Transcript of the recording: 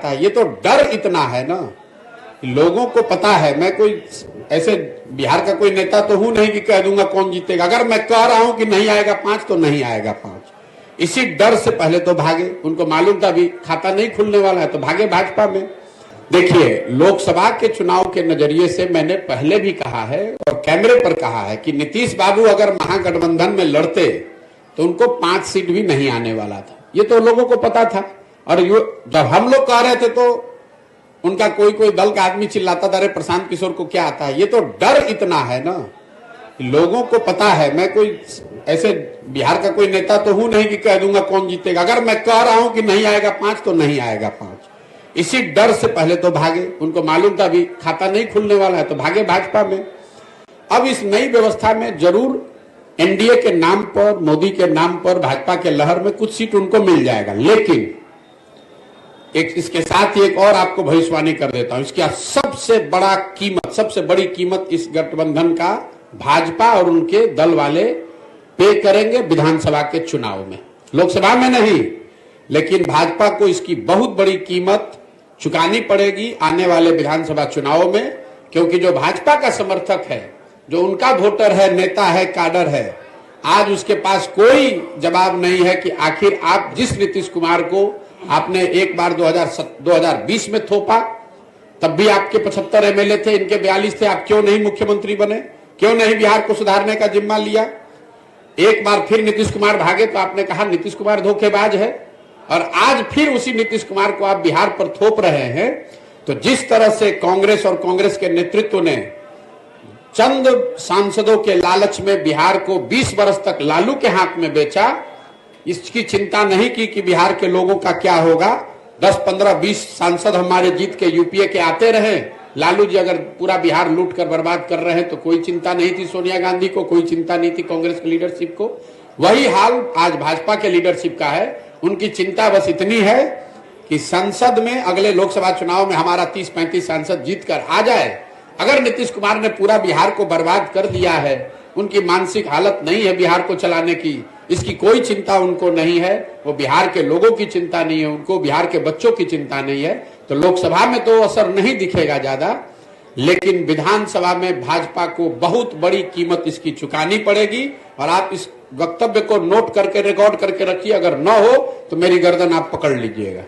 ये तो डर इतना है ना, लोगों को पता है। मैं कोई ऐसे बिहार का कोई नेता तो हूं नहीं कि कह दूंगा कौन जीतेगा। अगर मैं कह रहा हूं कि नहीं आएगा 5 तो नहीं आएगा 5। इसी डर से पहले तो भागे। उनको मालूम था भी खाता नहीं खुलने वाला है तो भागे भाजपा में। देखिए, लोकसभा के चुनाव के नजरिए से मैंने पहले भी कहा है और कैमरे पर कहा है कि नीतीश बाबू अगर महागठबंधन में लड़ते तो उनको 5 सीट भी नहीं आने वाला था। ये तो लोगों को पता था। और जब हम लोग कह रहे थे तो उनका कोई दल का आदमी चिल्लाता था, अरे प्रशांत किशोर को क्या आता है। ये तो डर इतना है ना, लोगों को पता है। मैं कोई ऐसे बिहार का कोई नेता तो हूं नहीं कि कह दूंगा कौन जीतेगा। अगर मैं कह रहा हूं कि नहीं आएगा 5 तो नहीं आएगा 5। इसी डर से पहले तो भागे। उनको मालूम था भी खाता नहीं खुलने वाला है तो भागे भाजपा में। अब इस नई व्यवस्था में जरूर एनडीए के नाम पर, मोदी के नाम पर, भाजपा के लहर में कुछ सीट उनको मिल जाएगा। लेकिन एक इसके साथ ही एक और आपको भविष्यवाणी कर देता हूं। इसकी सबसे बड़ी कीमत इस गठबंधन का भाजपा और उनके दल वाले पे करेंगे विधानसभा के चुनाव में। लोकसभा में नहीं, लेकिन भाजपा को इसकी बहुत बड़ी कीमत चुकानी पड़ेगी आने वाले विधानसभा चुनाव में। क्योंकि जो भाजपा का समर्थक है, जो उनका वोटर है, नेता है, काडर है, आज उसके पास कोई जवाब नहीं है कि आखिर आप जिस नीतीश कुमार को आपने एक बार 2020 में थोपा, तब भी आपके 75 एमएलए थे, इनके 42 थे, आप क्यों नहीं मुख्यमंत्री बने? क्यों नहीं बिहार को सुधारने का जिम्मा लिया? एक बार फिर नीतीश कुमार भागे तो आपने कहा नीतीश कुमार धोखेबाज है, और आज फिर उसी नीतीश कुमार को आप बिहार पर थोप रहे हैं। तो जिस तरह से कांग्रेस और कांग्रेस के नेतृत्व ने चंद सांसदों के लालच में बिहार को 20 वर्ष तक लालू के हाथ में बेचा, इसकी चिंता नहीं की कि बिहार के लोगों का क्या होगा। 10, 15, 20 सांसद हमारे जीत के यूपीए के आते रहे। लालू जी अगर पूरा बिहार लूट कर बर्बाद कर रहे हैं तो कोई चिंता नहीं थी सोनिया गांधी को, कोई चिंता नहीं थी कांग्रेस की लीडरशिप को। वही हाल आज भाजपा के लीडरशिप का है। उनकी चिंता बस इतनी है कि संसद में अगले लोकसभा चुनाव में हमारा 30-35 सांसद जीत कर आ जाए। अगर नीतीश कुमार ने पूरा बिहार को बर्बाद कर दिया है, उनकी मानसिक हालत नहीं है बिहार को चलाने की, इसकी कोई चिंता उनको नहीं है। वो बिहार के लोगों की चिंता नहीं है, उनको बिहार के बच्चों की चिंता नहीं है। तो लोकसभा में तो असर नहीं दिखेगा ज्यादा, लेकिन विधानसभा में भाजपा को बहुत बड़ी कीमत इसकी चुकानी पड़ेगी। और आप इस वक्तव्य को नोट करके, रिकॉर्ड करके रखिए। अगर न हो तो मेरी गर्दन आप पकड़ लीजिएगा।